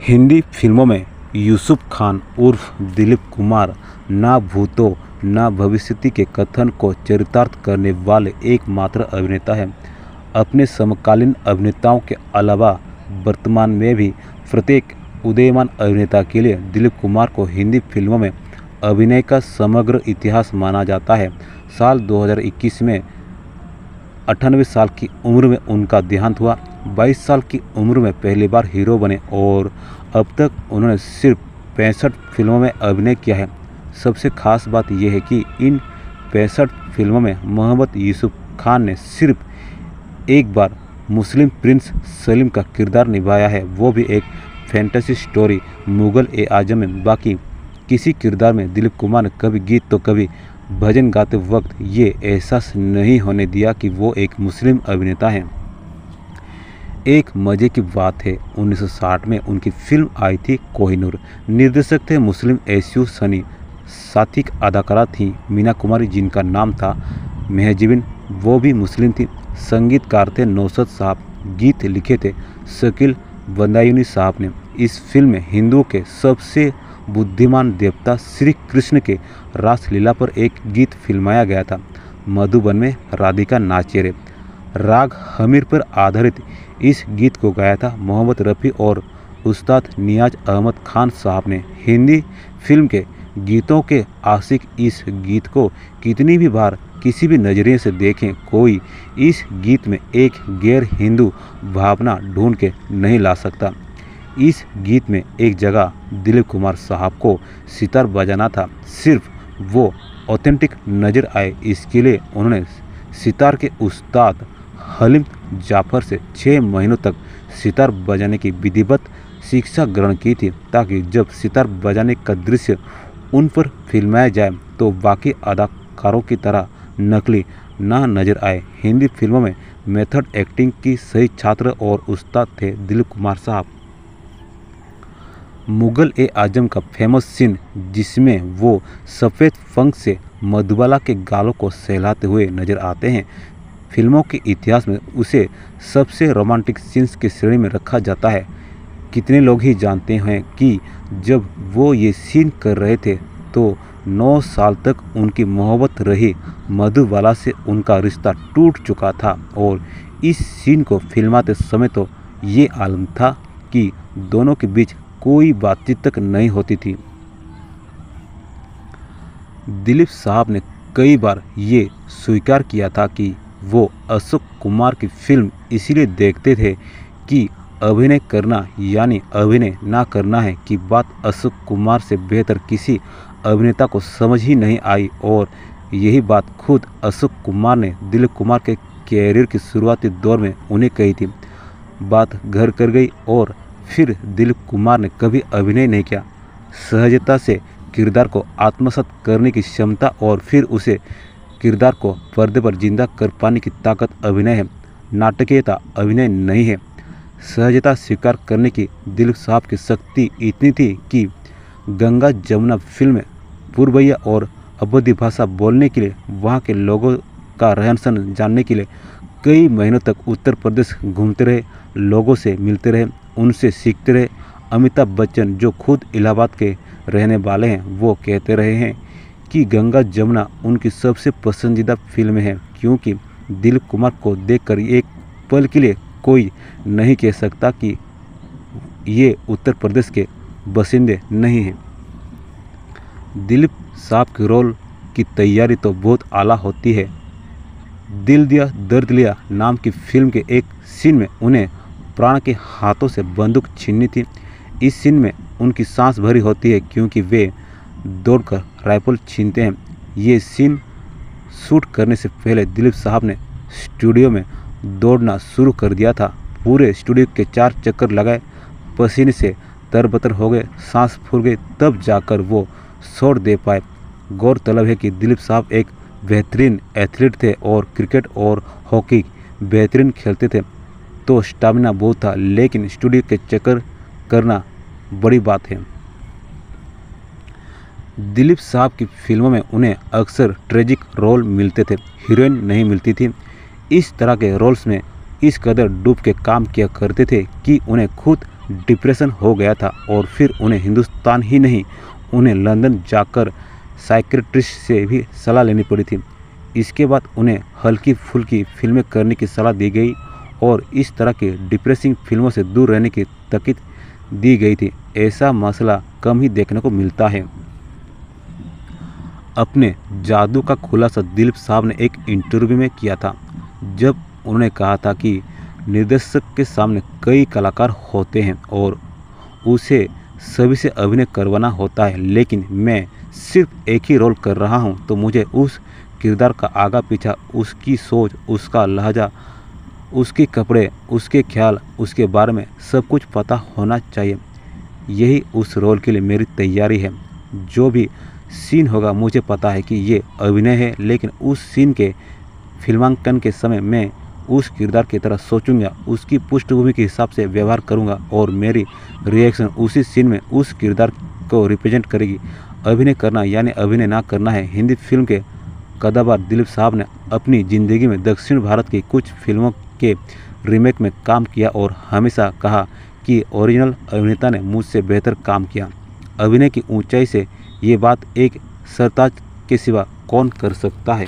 हिंदी फिल्मों में यूसुफ खान उर्फ दिलीप कुमार ना भूतों ना भविष्य के कथन को चरितार्थ करने वाले एकमात्र अभिनेता हैं। अपने समकालीन अभिनेताओं के अलावा वर्तमान में भी प्रत्येक उदीयमान अभिनेता के लिए दिलीप कुमार को हिंदी फिल्मों में अभिनय का समग्र इतिहास माना जाता है। साल 2021 में 98 साल की उम्र में उनका देहांत हुआ। 22 साल की उम्र में पहली बार हीरो बने और अब तक उन्होंने सिर्फ 65 फिल्मों में अभिनय किया है। सबसे खास बात यह है कि इन 65 फिल्मों में मोहम्मद यूसुफ खान ने सिर्फ एक बार मुस्लिम प्रिंस सलीम का किरदार निभाया है, वो भी एक फैंटेसी स्टोरी मुगल ए आजम में। बाकी किसी किरदार में दिलीप कुमार ने कभी गीत तो कभी भजन गाते वक्त ये एहसास नहीं होने दिया कि वो एक मुस्लिम अभिनेता हैं। एक मज़े की बात है, 1960 में उनकी फिल्म आई थी कोहिनूर। निर्देशक थे मुस्लिम एसयू सनी। साथी अदाकारा थी मीना कुमारी जिनका नाम था मेहजिबिन, वो भी मुस्लिम थी। संगीतकार थे नौशाद साहब। गीत लिखे थे शकील बदायूनी साहब ने। इस फिल्म में हिंदुओं के सबसे बुद्धिमान देवता श्री कृष्ण के रासलीला पर एक गीत फिल्माया गया था। मधुबन में राधिका नाचे रे राग हमीर पर आधारित इस गीत को गाया था मोहम्मद रफ़ी और उस्ताद नियाज अहमद खान साहब ने। हिंदी फिल्म के गीतों के आशिक इस गीत को कितनी भी बार किसी भी नज़रिए से देखें, कोई इस गीत में एक गैर हिंदू भावना ढूंढ के नहीं ला सकता। इस गीत में एक जगह दिलीप कुमार साहब को सितार बजाना था, सिर्फ वो ऑथेंटिक नज़र आए इसके लिए उन्होंने सितार के उस्ताद हलीम जाफर से 6 महीनों तक सितार बजाने की विधिवत शिक्षा ग्रहण की थी, ताकि जब सितार बजाने का दृश्य उन पर फिल्माया जाए तो बाकी अदाकारों की तरह नकली ना नजर आए। हिंदी फिल्मों में मेथड एक्टिंग की सही छात्र और उस्ताद थे दिलीप कुमार साहब। मुगल ए आजम का फेमस सीन जिसमें वो सफ़ेद फंक से मधुबाला के गालों को सहलाते हुए नजर आते हैं, फिल्मों के इतिहास में उसे सबसे रोमांटिक सीन्स की श्रेणी में रखा जाता है। कितने लोग ही जानते हैं कि जब वो ये सीन कर रहे थे तो 9 साल तक उनकी मोहब्बत रही मधुबाला से उनका रिश्ता टूट चुका था और इस सीन को फिल्माते समय तो ये आलम था कि दोनों के बीच कोई बातचीत तक नहीं होती थी। दिलीप साहब ने कई बार ये स्वीकार किया था कि वो अशोक कुमार की फिल्म इसीलिए देखते थे कि अभिनय करना यानी अभिनय ना करना है कि बात अशोक कुमार से बेहतर किसी अभिनेता को समझ ही नहीं आई। और यही बात खुद अशोक कुमार ने दिलीप कुमार के कैरियर के शुरुआती दौर में उन्हें कही थी। बात घर कर गई और फिर दिलीप कुमार ने कभी अभिनय नहीं किया। सहजता से किरदार को आत्मसात करने की क्षमता और फिर उसे किरदार को पर्दे पर जिंदा कर पाने की ताकत अभिनय है, नाटकीयता अभिनय नहीं है। सहजता स्वीकार करने की दिलीप साहब की शक्ति इतनी थी कि गंगा जमुना फिल्म में पूर्वैया और अवधी भाषा बोलने के लिए, वहाँ के लोगों का रहन सहन जानने के लिए कई महीनों तक उत्तर प्रदेश घूमते रहे, लोगों से मिलते रहे, उनसे सीखते रहे। अमिताभ बच्चन जो खुद इलाहाबाद के रहने वाले हैं, वो कहते रहे हैं कि गंगा जमुना उनकी सबसे पसंदीदा फिल्म है, क्योंकि दिलीप कुमार को देखकर एक पल के लिए कोई नहीं कह सकता कि ये उत्तर प्रदेश के बसिंदे नहीं हैं। दिलीप साहब के रोल की तैयारी तो बहुत आला होती है। दिल दिया दर्द लिया नाम की फिल्म के एक सीन में उन्हें प्राण के हाथों से बंदूक छीननी थी। इस सीन में उनकी सांस भरी होती है क्योंकि वे दौड़कर राइफल छीनते हैं। ये सीन शूट करने से पहले दिलीप साहब ने स्टूडियो में दौड़ना शुरू कर दिया था। पूरे स्टूडियो के 4 चक्कर लगाए, पसीने से तरबतर हो गए, सांस फूल गई, तब जाकर वो शॉट दे पाए। गौरतलब है कि दिलीप साहब एक बेहतरीन एथलीट थे और क्रिकेट और हॉकी बेहतरीन खेलते थे, तो स्टामिना बहुत था, लेकिन स्टूडियो के चक्कर करना बड़ी बात है। दिलीप साहब की फिल्मों में उन्हें अक्सर ट्रेजिक रोल मिलते थे, हीरोइन नहीं मिलती थी। इस तरह के रोल्स में इस कदर डूब के काम किया करते थे कि उन्हें खुद डिप्रेशन हो गया था और फिर उन्हें हिंदुस्तान ही नहीं, उन्हें लंदन जाकर साइकियाट्रिस्ट से भी सलाह लेनी पड़ी थी। इसके बाद उन्हें हल्की फुल्की फिल्में करने की सलाह दी गई और इस तरह की डिप्रेसिंग फिल्मों से दूर रहने की ताकीद दी गई थी। ऐसा मसला कम ही देखने को मिलता है। अपने जादू का खुलासा दिलीप साहब ने एक इंटरव्यू में किया था, जब उन्होंने कहा था कि निर्देशक के सामने कई कलाकार होते हैं और उसे सभी से अभिनय करवाना होता है, लेकिन मैं सिर्फ एक ही रोल कर रहा हूं, तो मुझे उस किरदार का आगा पीछा, उसकी सोच, उसका लहजा, उसके कपड़े, उसके ख्याल, उसके बारे में सब कुछ पता होना चाहिए। यही उस रोल के लिए मेरी तैयारी है। जो भी सीन होगा मुझे पता है कि ये अभिनय है, लेकिन उस सीन के फिल्मांकन के समय मैं उस किरदार की तरह सोचूंगा, उसकी पृष्ठभूमि के हिसाब से व्यवहार करूंगा और मेरी रिएक्शन उसी सीन में उस किरदार को रिप्रेजेंट करेगी। अभिनय करना यानी अभिनय ना करना है। हिंदी फिल्म के कद्दावर दिलीप साहब ने अपनी ज़िंदगी में दक्षिण भारत की कुछ फिल्मों के रीमेक में काम किया और हमेशा कहा कि ओरिजिनल अभिनेता ने मुझसे बेहतर काम किया। अभिनय की ऊंचाई से ये बात एक सरताज के सिवा कौन कर सकता है।